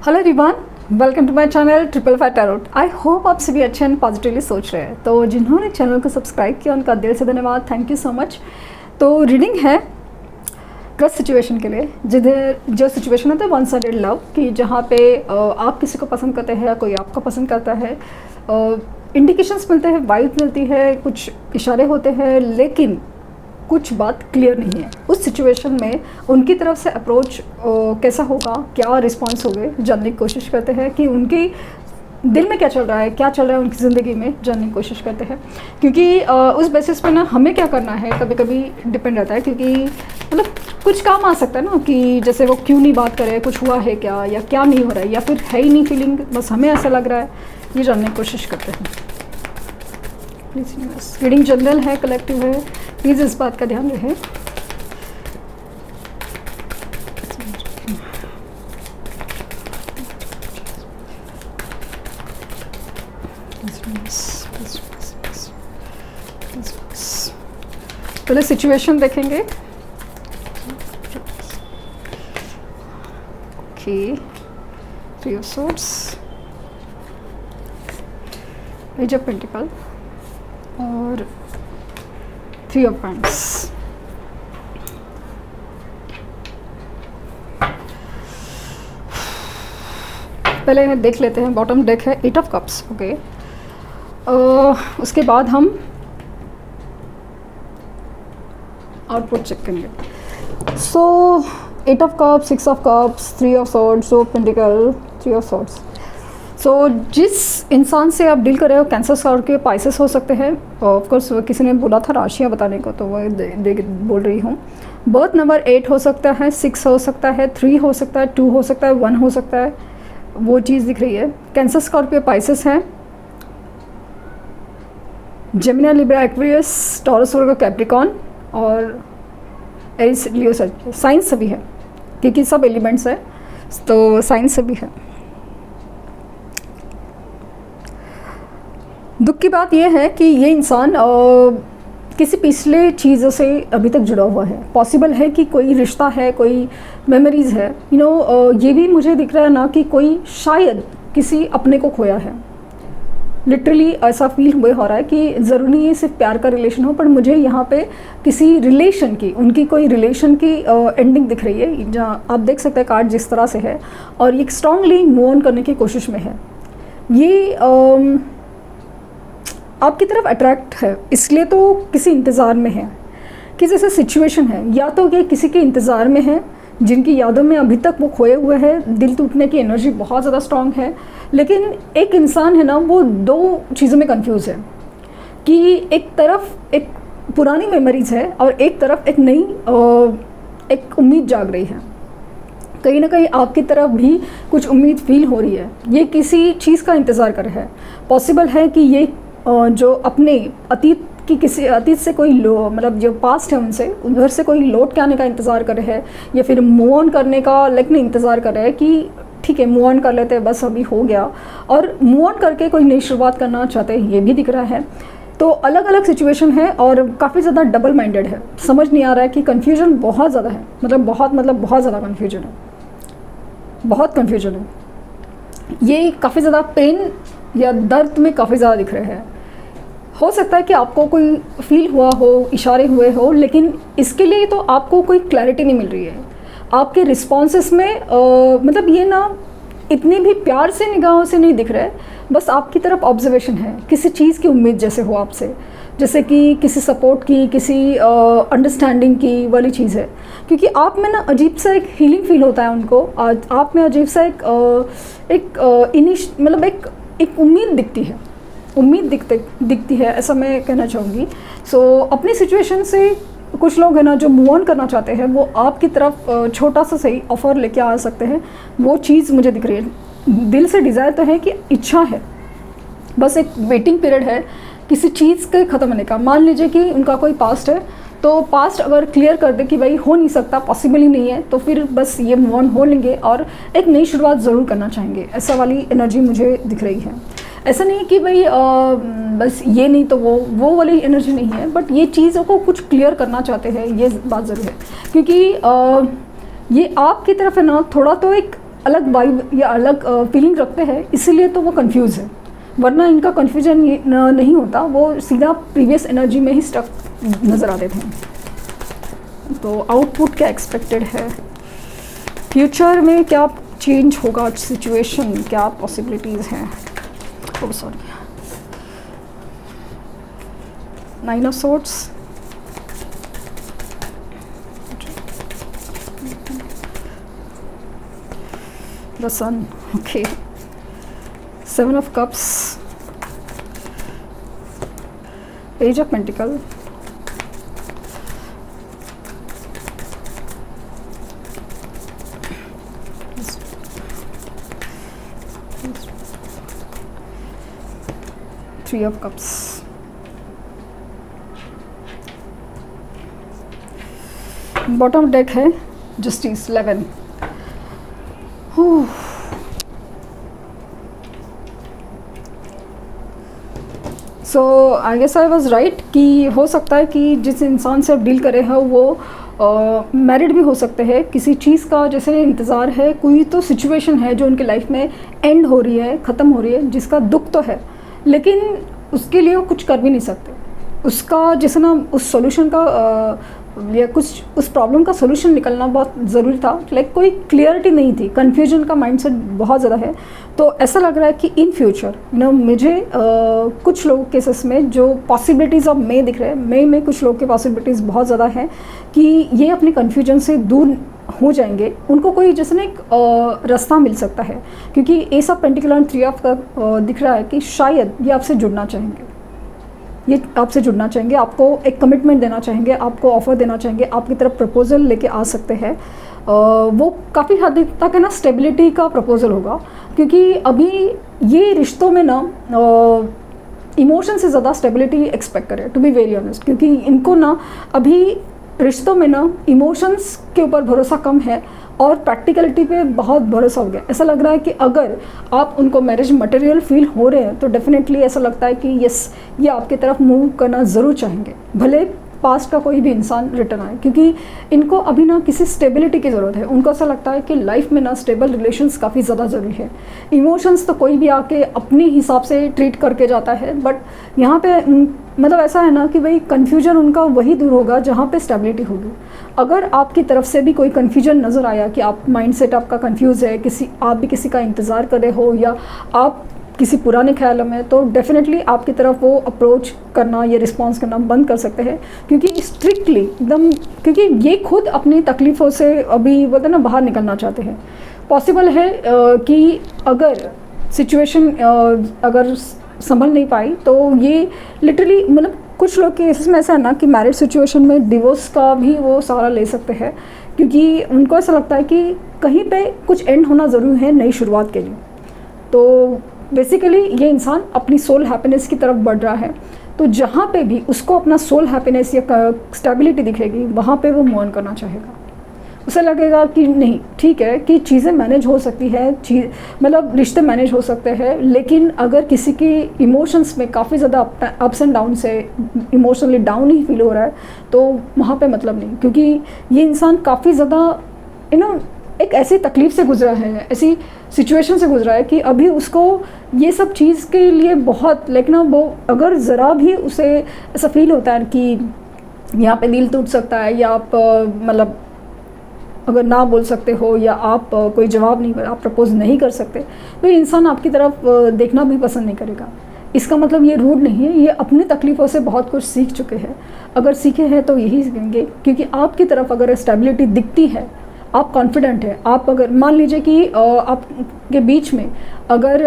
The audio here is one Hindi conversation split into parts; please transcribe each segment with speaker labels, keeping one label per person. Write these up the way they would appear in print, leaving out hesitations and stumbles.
Speaker 1: Hello everyone, welcome to my channel triple five tarot. I hope आप सभी अच्छे एंड पॉजिटिवली सोच रहे हैं। तो जिन्होंने चैनल को सब्सक्राइब किया उनका दिल से धन्यवाद, थैंक यू सो मच। तो रीडिंग है क्रश सिचुएशन के लिए, जिधर जो सिचुएशन होता है वन साइडेड लव कि जहाँ पे आप किसी को पसंद करते हैं या कोई आपको पसंद करता है। इंडिकेशंस मिलते हैं, वाइब मिलती है, कुछ इशारे होते हैं, लेकिन कुछ बात क्लियर नहीं है। उस सिचुएशन में उनकी तरफ से अप्रोच कैसा होगा, क्या रिस्पॉन्स होंगे, जानने की कोशिश करते हैं कि उनकी दिल में क्या चल रहा है, क्या चल रहा है उनकी ज़िंदगी में, जानने की कोशिश करते हैं। क्योंकि उस बेसिस पे ना हमें क्या करना है कभी कभी डिपेंड रहता है, क्योंकि मतलब कुछ काम आ सकता है ना कि जैसे वो क्यों नहीं बात करे, कुछ हुआ है क्या, या क्या नहीं हो रहा है, या फिर है ही नहीं फीलिंग, बस हमें ऐसा लग रहा है, ये जानने की कोशिश करते हैं। प्लीज़ रीडिंग जनरल है, कलेक्टिव है, प्लीज़ इस बात का ध्यान रहे। पहले सिचुएशन देखेंगे। Okay, three of swords, page of pentacle और थ्री ऑफ पैंट्स। पहले देख लेते हैं, बॉटम डेक है एट ऑफ कप्स। ओके, उसके बाद हम आउटपुट चेक करेंगे। So eight of cups, six of cups, three of swords, two of pentacle, three of swords. So जिस इंसान से आप डील कर रहे हो, कैंसर स्कॉर्पियो के पाइसेस हो सकते हैं। ऑफकोर्स किसी ने बोला था राशियाँ बताने को, तो वह बोल रही हूँ। बर्थ नंबर 8 हो सकता है, 6 हो सकता है, 3 हो सकता है, 2 हो सकता है, 1 हो सकता है, वो चीज़ दिख रही है। कैंसर स्कॉर्पियो पाइसेस है, जेमिनी, लिब्रा, एक्वेरियस, टॉरस, वर्गो, कैप्रिकॉन और एरिस, लियो, साइंस सभी है, क्योंकि सब एलिमेंट्स है तो साइंस सभी है। दुख की बात यह है कि ये इंसान किसी पिछले चीज़ों से अभी तक जुड़ा हुआ है। पॉसिबल है कि कोई रिश्ता है, कोई मेमोरीज़ है, ये भी मुझे दिख रहा है ना कि कोई शायद किसी अपने को खोया है। लिटरली ऐसा फील हुए हो रहा है कि ज़रूरी नहीं सिर्फ प्यार का रिलेशन हो, पर मुझे यहाँ पे किसी रिलेशन की, उनकी कोई रिलेशन की एंडिंग दिख रही है, जहाँ आप देख सकते हैं कार्ड जिस तरह से है, और ये स्ट्रांगली मूव ऑन करने की कोशिश में है। ये आपकी तरफ अट्रैक्ट है, इसलिए तो किसी इंतज़ार में है कि जैसे सिचुएशन है, या तो ये किसी के इंतज़ार में है जिनकी यादों में अभी तक वो खोए हुए हैं, दिल टूटने की एनर्जी बहुत ज़्यादा स्ट्रांग है। लेकिन एक इंसान है ना, वो दो चीज़ों में कंफ्यूज है कि एक तरफ एक पुरानी मेमोरीज है और एक तरफ एक नई एक उम्मीद जाग रही है। कहीं ना कहीं आपकी तरफ भी कुछ उम्मीद फील हो रही है, ये किसी चीज़ का इंतज़ार कर रहा है। पॉसिबल है कि ये जो अपने अतीत कि किसी अतीत से कोई मतलब जो पास्ट है उनसे, उधर से कोई लौट के आने का इंतज़ार कर रहे हैं, या फिर मूव ऑन करने का लेकिन इंतज़ार कर रहे हैं कि ठीक है मूव ऑन कर लेते हैं, बस अभी हो गया, और मूव ऑन करके कोई नई शुरुआत करना चाहते हैं, ये भी दिख रहा है। तो अलग अलग सिचुएशन है और काफ़ी ज़्यादा डबल माइंडेड है। समझ नहीं आ रहा है कि कन्फ्यूजन बहुत ज़्यादा है, मतलब बहुत ज़्यादा कन्फ्यूजन है, बहुत कन्फ्यूजन है। ये काफ़ी ज़्यादा पेन या दर्द में काफ़ी ज़्यादा दिख रहे हैं। हो सकता है कि आपको कोई फील हुआ हो, इशारे हुए हो, लेकिन इसके लिए तो आपको कोई क्लैरिटी नहीं मिल रही है। आपके रिस्पॉन्सेस में मतलब ये ना इतनी भी प्यार से निगाहों से नहीं दिख रहे, बस आपकी तरफ ऑब्जर्वेशन है, किसी चीज़ की उम्मीद जैसे हो आपसे, जैसे कि किसी सपोर्ट की, किसी अंडरस्टैंडिंग की वाली चीज़ है। क्योंकि आप में ना अजीब सा एक हीलिंग फील होता है उनको, आप में अजीब सा मतलब एक उम्मीद दिखती है, उम्मीद दिखती है, ऐसा मैं कहना चाहूँगी। सो अपनी सिचुएशन से कुछ लोग हैं ना जो मूव ऑन करना चाहते हैं, वो आपकी तरफ छोटा सा सही ऑफ़र लेके आ सकते हैं। वो चीज़ मुझे दिख रही है। दिल से डिज़ायर तो है कि इच्छा है, बस एक वेटिंग पीरियड है किसी चीज़ के ख़त्म होने का। मान लीजिए कि उनका कोई पास्ट है, तो पास्ट अगर क्लियर कर दे कि भाई हो नहीं सकता, पॉसिबल ही नहीं है, तो फिर बस ये मूव ऑन हो लेंगे और एक नई शुरुआत ज़रूर करना चाहेंगे। ऐसा वाली एनर्जी मुझे दिख रही है। ऐसा नहीं कि भाई बस ये नहीं तो वो वाली एनर्जी नहीं है, बट ये चीज़ों को कुछ क्लियर करना चाहते हैं, ये बात ज़रूर है। क्योंकि ये आपकी तरफ है ना थोड़ा तो एक अलग वाइब या अलग फीलिंग रखते हैं, इसीलिए तो वो कंफ्यूज है, वरना इनका कन्फ्यूजन नहीं होता, वो सीधा प्रीवियस एनर्जी में ही स्टक नज़र आते थे। तो आउटपुट क्या एक्सपेक्टेड है, फ्यूचर में क्या चेंज होगा, सिचुएशन क्या पॉसिबिलिटीज़ हैं। Oh sorry, 9 of swords, the sun, okay, 7 of cups, page of pentacle, three of cups, bottom deck है justice, 11। So I guess I was right कि हो सकता है कि जिस इंसान से आप डील करे हैं वो मैरिड भी हो सकते हैं, किसी चीज़ का जैसे इंतज़ार है, कोई तो सिचुएशन है जो उनके लाइफ में एंड हो रही है, ख़त्म हो रही है, जिसका दुख तो है, लेकिन उसके लिए वो कुछ कर भी नहीं सकते। उसका जैसे ना उस सॉल्यूशन का या कुछ उस प्रॉब्लम का सॉल्यूशन निकलना बहुत ज़रूरी था, लाइक कोई क्लियरिटी नहीं थी, कन्फ्यूजन का माइंडसेट बहुत ज़्यादा है। तो ऐसा लग रहा है कि इन फ्यूचर मुझे कुछ लोगों केसेस में जो पॉसिबिलिटीज़ ऑफ मे दिख रहे हैं, मे में कुछ लोग के पॉसिबिलिटीज़ बहुत ज़्यादा हैं कि ये अपने कन्फ्यूजन से दूर हो जाएंगे, उनको कोई जैसे ना एक रास्ता मिल सकता है, क्योंकि एस ऑफ पेंटिकल और 3 ऑफ कप दिख रहा है कि शायद ये आपसे जुड़ना चाहेंगे, ये आपसे जुड़ना चाहेंगे, आपको एक कमिटमेंट देना चाहेंगे, आपको ऑफ़र देना चाहेंगे, आपकी तरफ प्रपोज़ल लेके आ सकते हैं। वो काफ़ी हद तक है ना स्टेबिलिटी का प्रपोज़ल होगा, क्योंकि अभी ये रिश्तों में ना इमोशन से ज़्यादा स्टेबिलिटी एक्सपेक्ट करें, टू बी वेरी ऑनेस्ट, क्योंकि इनको ना अभी रिश्तों में ना इमोशंस के ऊपर भरोसा कम है और प्रैक्टिकलिटी पे बहुत भरोसा हो गया। ऐसा लग रहा है कि अगर आप उनको मैरिज मटेरियल फील हो रहे हैं तो डेफिनेटली ऐसा लगता है कि यस, ये आपकी तरफ मूव करना ज़रूर चाहेंगे, भले पास्ट का कोई भी इंसान रिटर्न आए, क्योंकि इनको अभी ना किसी स्टेबिलिटी की ज़रूरत है। उनको ऐसा लगता है कि लाइफ में ना स्टेबल रिलेशंस काफ़ी ज़्यादा ज़रूरी है। इमोशंस तो कोई भी आके अपने हिसाब से ट्रीट करके जाता है, बट यहाँ पे मतलब ऐसा है ना कि भाई कन्फ्यूजन उनका वही दूर होगा जहाँ पे स्टेबिलिटी होगी। अगर आपकी तरफ से भी कोई कन्फ्यूजन नज़र आया कि आप माइंडसेट आपका कन्फ्यूज़ है, आप भी किसी का इंतज़ार कर रहे हो या आप किसी पुराने ख्यालों में, तो डेफिनेटली आपकी तरफ वो अप्रोच करना या रिस्पॉन्स करना बंद कर सकते हैं, क्योंकि स्ट्रिक्टली एकदम, क्योंकि ये खुद अपनी तकलीफ़ों से अभी बोलते ना बाहर निकलना चाहते हैं। पॉसिबल है कि अगर सिचुएशन अगर संभल नहीं पाई तो ये लिटरली मतलब कुछ लोग के केसेस में ऐसा है ना कि मैरिज सिचुएशन में डिवोर्स का भी वो सहारा ले सकते हैं, क्योंकि उनको ऐसा लगता है कि कहीं पे कुछ एंड होना ज़रूरी है नई शुरुआत के लिए। तो बेसिकली ये इंसान अपनी सोल हैप्पीनेस की तरफ बढ़ रहा है, तो जहाँ पे भी उसको अपना सोल हैप्पीनेस या स्टेबिलिटी दिखेगी वहाँ पे वो मूव ऑन करना चाहेगा। उसे लगेगा कि नहीं ठीक है कि चीज़ें मैनेज हो सकती है, मतलब रिश्ते मैनेज हो सकते हैं, लेकिन अगर किसी की इमोशंस में काफ़ी ज़्यादा अप्स एंड डाउन से इमोशनली डाउन ही फील हो रहा है तो वहाँ पे मतलब नहीं, क्योंकि ये इंसान काफ़ी ज़्यादा एक ऐसी तकलीफ़ से गुजरा है, ऐसी सिचुएशन से गुजरा है कि अभी उसको ये सब चीज़ के लिए बहुत वो अगर ज़रा भी उसे ऐसा फील होता है कि यहाँ पे दिल टूट सकता है, या आप मतलब अगर ना बोल सकते हो या आप कोई जवाब नहीं, आप प्रपोज नहीं कर सकते, तो इंसान आपकी तरफ देखना भी पसंद नहीं करेगा। इसका मतलब ये रूड नहीं है, ये अपनी तकलीफ़ों से बहुत कुछ सीख चुके हैं। अगर सीखे हैं तो यही सीखेंगे, क्योंकि आपकी तरफ अगर स्टेबिलिटी दिखती है, आप कॉन्फिडेंट है, आप अगर मान लीजिए कि आपके बीच में अगर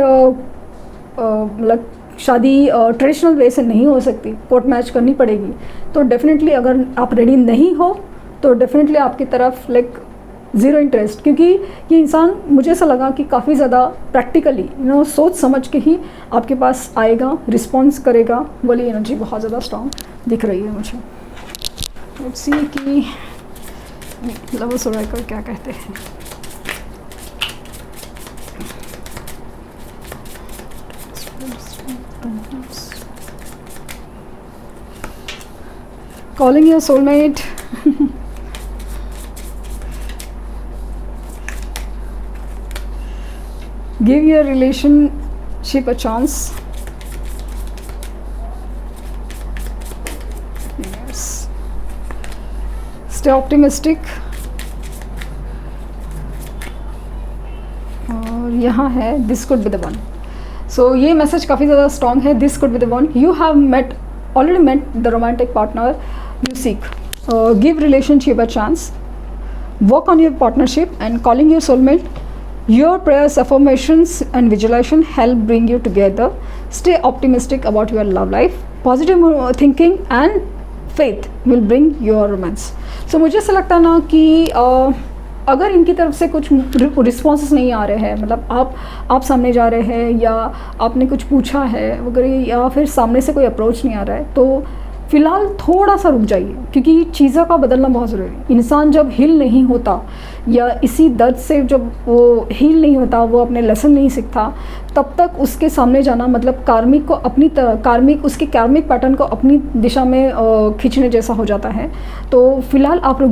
Speaker 1: मतलब शादी ट्रेडिशनल वे से नहीं हो सकती, कोर्ट मैच करनी पड़ेगी, तो डेफिनेटली अगर आप रेडी नहीं हो तो डेफिनेटली आपकी तरफ ज़ीरो इंटरेस्ट, क्योंकि ये इंसान मुझे ऐसा लगा कि काफ़ी ज़्यादा प्रैक्टिकली सोच समझ के ही आपके पास आएगा, रिस्पॉन्स करेगा, वाली एनर्जी बहुत ज़्यादा स्ट्रॉन्ग दिख रही है मुझे। लेट्स सी कि लव सोराइकर क्या कहते हैं। Calling your soulmate. Give your relationship a chance. Stay optimistic. और यहाँ है this could be the one. So ये मैसेज काफ़ी ज़्यादा स्ट्रॉन्ग है। This could be the one, you have already met the romantic partner you seek. Give relationship a chance. Work on your partnership and calling your soulmate. Your prayers, affirmations and visualization help bring you together. Stay optimistic about your love life. Positive thinking and faith will bring your romance. So मुझे ऐसा लगता है ना कि अगर इनकी तरफ से कुछ रिस्पॉन्सेस नहीं आ रहे हैं, मतलब आप सामने जा रहे हैं या आपने कुछ पूछा है वगैरह, या फिर सामने से कोई अप्रोच नहीं आ रहा है, तो फ़िलहाल थोड़ा सा रुक जाइए, क्योंकि चीज़ों का बदलना बहुत ज़रूरी है। इंसान जब हील नहीं होता या इसी दर्द से जब वो हील नहीं होता, वो अपने लेसन नहीं सीखता, तब तक उसके सामने जाना मतलब कार्मिक को अपनी तरह उसके कार्मिक पैटर्न को अपनी दिशा में खींचने जैसा हो जाता है। तो फ़िलहाल आप रुक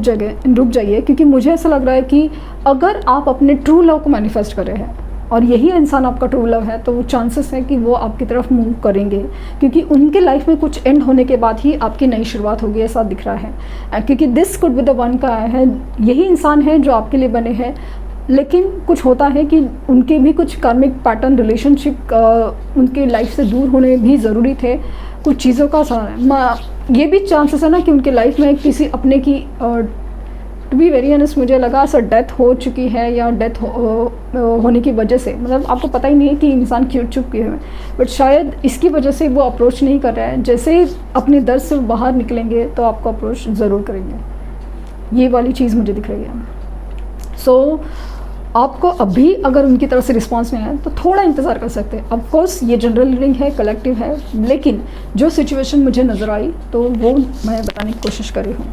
Speaker 1: जाइए, क्योंकि मुझे ऐसा लग रहा है कि अगर आप अपने ट्रू लव को मैनिफेस्ट कर रहे हैं और यही इंसान आपका ट्रू लव है, तो वो चांसेस है कि वो आपकी तरफ मूव करेंगे, क्योंकि उनके लाइफ में कुछ एंड होने के बाद ही आपकी नई शुरुआत होगी, ऐसा दिख रहा है। क्योंकि this could be the one का है, यही इंसान है जो आपके लिए बने हैं, लेकिन कुछ होता है कि उनके भी कुछ कार्मिक पैटर्न रिलेशनशिप उनके लाइफ से दूर होने भी ज़रूरी थे, कुछ चीज़ों का ये भी चांसेस है ना कि उनके लाइफ में किसी अपने की टू बी वेरी ऑनेस्ट मुझे लगा सर डेथ हो चुकी है, या डेथ होने की वजह से, मतलब आपको पता ही नहीं है कि इंसान क्यों चुप किए हुए, बट शायद इसकी वजह से वो अप्रोच नहीं कर रहा है। जैसे ही अपने दर्द से बाहर निकलेंगे तो आपको अप्रोच ज़रूर करेंगे, ये वाली चीज़ मुझे दिख रही है। सो आपको अभी अगर उनकी तरफ से रिस्पांस नहीं आया तो थोड़ा इंतज़ार कर सकते हैं। ऑफकोर्स ये जनरल रीडिंग है, कलेक्टिव है, लेकिन जो सिचुएशन मुझे नज़र आई तो वो मैं बताने की कोशिश कर रही हूँ।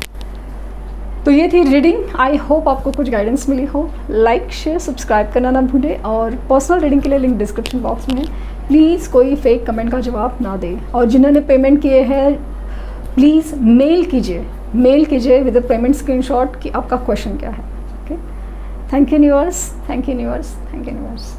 Speaker 1: तो ये थी रीडिंग। आई होप आपको कुछ गाइडेंस मिली हो। लाइक शेयर सब्सक्राइब करना ना भूलें, और पर्सनल रीडिंग के लिए लिंक डिस्क्रिप्शन बॉक्स में है। प्लीज़ कोई फेक कमेंट का जवाब ना दें, और जिन्होंने पेमेंट किए हैं प्लीज़ मेल कीजिए विद द पेमेंट स्क्रीनशॉट कि आपका क्वेश्चन क्या है। Okay, thank you universe, thank you universe, thank you universe.